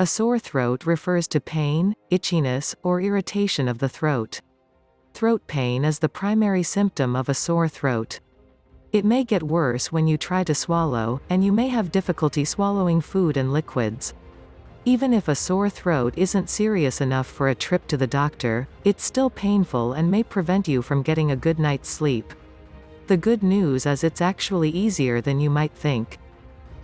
A sore throat refers to pain, itchiness, or irritation of the throat. Throat pain is the primary symptom of a sore throat. It may get worse when you try to swallow, and you may have difficulty swallowing food and liquids. Even if a sore throat isn't serious enough for a trip to the doctor, it's still painful and may prevent you from getting a good night's sleep. The good news is it's actually easier than you might think.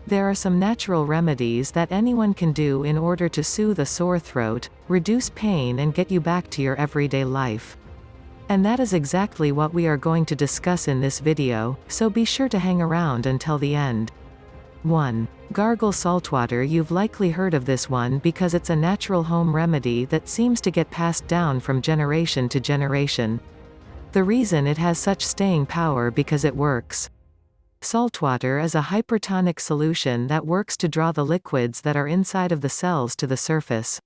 There are some natural remedies that anyone can do in order to soothe a sore throat, reduce pain and get you back to your everyday life. And that is exactly what we are going to discuss in this video, so be sure to hang around until the end. 1. Gargle saltwater. You've likely heard of this one because it's a natural home remedy that seems to get passed down from generation to generation. The reason it has such staying power because it works. Saltwater is a hypertonic solution that works to draw the liquids that are inside of the cells to the surface.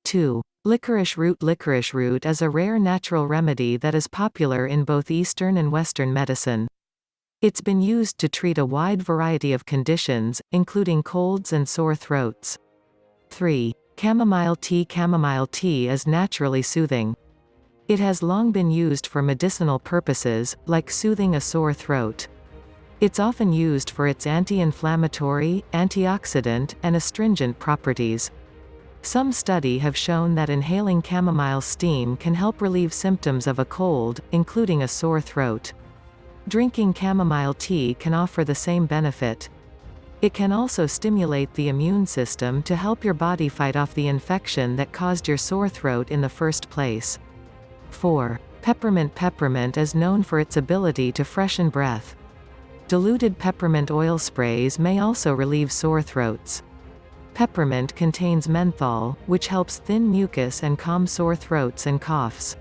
2. Licorice root. Licorice root is a rare natural remedy that is popular in both Eastern and Western medicine. It's been used to treat a wide variety of conditions, including colds and sore throats. 3. Chamomile tea. Chamomile tea is naturally soothing. It has long been used for medicinal purposes, like soothing a sore throat. It's often used for its anti-inflammatory, antioxidant, and astringent properties. Some studies have shown that inhaling chamomile steam can help relieve symptoms of a cold, including a sore throat. Drinking chamomile tea can offer the same benefit. It can also stimulate the immune system to help your body fight off the infection that caused your sore throat in the first place. 4. Peppermint. Peppermint is known for its ability to freshen breath. Diluted peppermint oil sprays may also relieve sore throats. Peppermint contains menthol, which helps thin mucus and calm sore throats and coughs.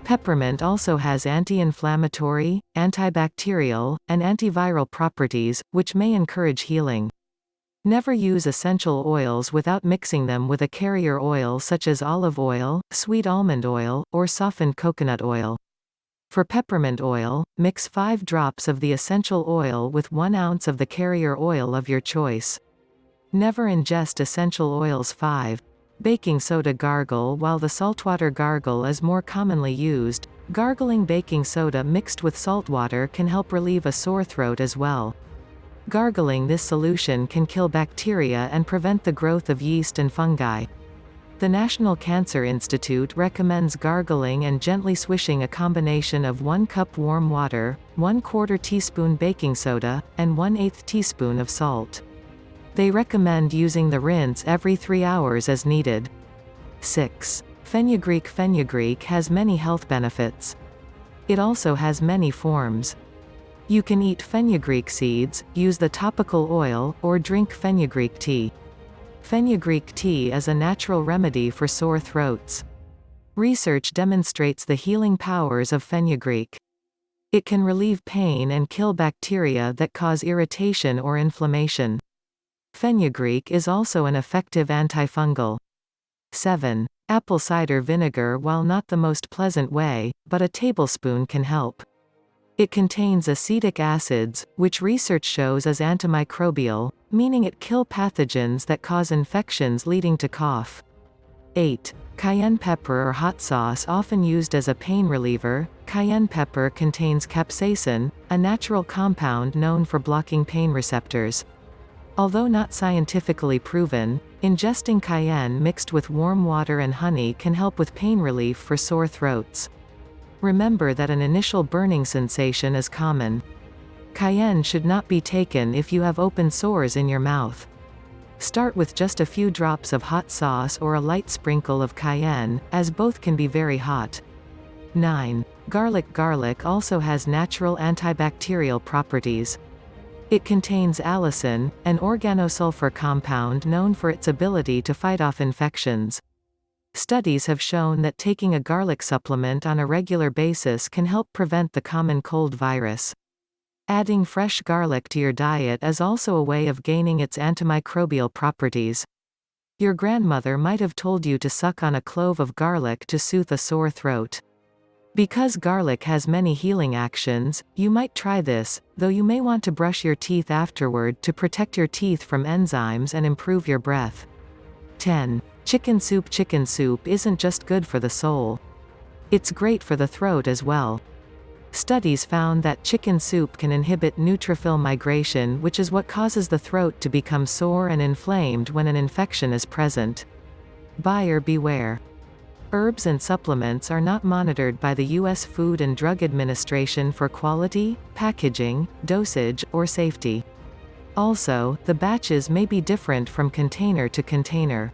Peppermint also has anti-inflammatory, antibacterial, and antiviral properties, which may encourage healing. Never use essential oils without mixing them with a carrier oil such as olive oil, sweet almond oil, or softened coconut oil. For peppermint oil, mix 5 drops of the essential oil with 1 ounce of the carrier oil of your choice. Never ingest essential oils. 5. Baking soda. Gargle. While the saltwater gargle is more commonly used, gargling baking soda mixed with salt water can help relieve a sore throat as well. Gargling this solution can kill bacteria and prevent the growth of yeast and fungi. The National Cancer Institute recommends gargling and gently swishing a combination of 1 cup warm water, 1/4 teaspoon baking soda, and 1/8 teaspoon of salt. They recommend using the rinse every 3 hours as needed. 6. Fenugreek. Fenugreek has many health benefits. It also has many forms. You can eat fenugreek seeds, use the topical oil, or drink fenugreek tea. Fenugreek tea is a natural remedy for sore throats. Research demonstrates the healing powers of fenugreek. It can relieve pain and kill bacteria that cause irritation or inflammation. Fenugreek is also an effective antifungal. 7. Apple cider vinegar. While not the most pleasant way, but a tablespoon can help. It contains acetic acids, which research shows is antimicrobial, meaning it kills pathogens that cause infections leading to cough. 8. Cayenne pepper or hot sauce. Often used as a pain reliever, cayenne pepper contains capsaicin, a natural compound known for blocking pain receptors. Although not scientifically proven, ingesting cayenne mixed with warm water and honey can help with pain relief for sore throats. Remember that an initial burning sensation is common. Cayenne should not be taken if you have open sores in your mouth. Start with just a few drops of hot sauce or a light sprinkle of cayenne, as both can be very hot. 9. Garlic. Garlic also has natural antibacterial properties. It contains allicin, an organosulfur compound known for its ability to fight off infections. Studies have shown that taking a garlic supplement on a regular basis can help prevent the common cold virus. Adding fresh garlic to your diet is also a way of gaining its antimicrobial properties. Your grandmother might have told you to suck on a clove of garlic to soothe a sore throat. Because garlic has many healing actions, you might try this, though you may want to brush your teeth afterward to protect your teeth from enzymes and improve your breath. 10. Chicken soup. Chicken soup isn't just good for the soul. It's great for the throat as well. Studies found that chicken soup can inhibit neutrophil migration, which is what causes the throat to become sore and inflamed when an infection is present. Buyer beware. Herbs and supplements are not monitored by the U.S. Food and Drug Administration for quality, packaging, dosage, or safety. Also, the batches may be different from container to container.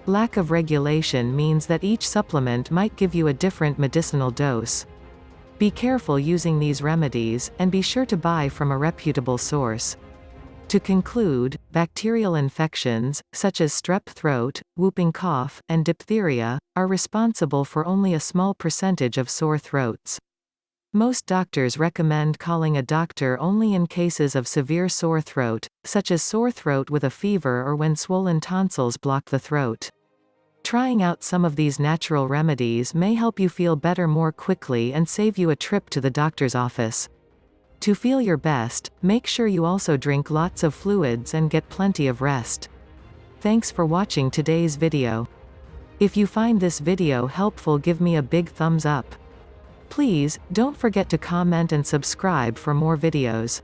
Lack of regulation means that each supplement might give you a different medicinal dose. Be careful using these remedies, and be sure to buy from a reputable source. To conclude, bacterial infections, such as strep throat, whooping cough, and diphtheria, are responsible for only a small percentage of sore throats. Most doctors recommend calling a doctor only in cases of severe sore throat, such as sore throat with a fever or when swollen tonsils block the throat. Trying out some of these natural remedies may help you feel better more quickly and save you a trip to the doctor's office. To feel your best, make sure you also drink lots of fluids and get plenty of rest. Thanks for watching today's video. If you find this video helpful, give me a big thumbs up. Please, don't forget to comment and subscribe for more videos.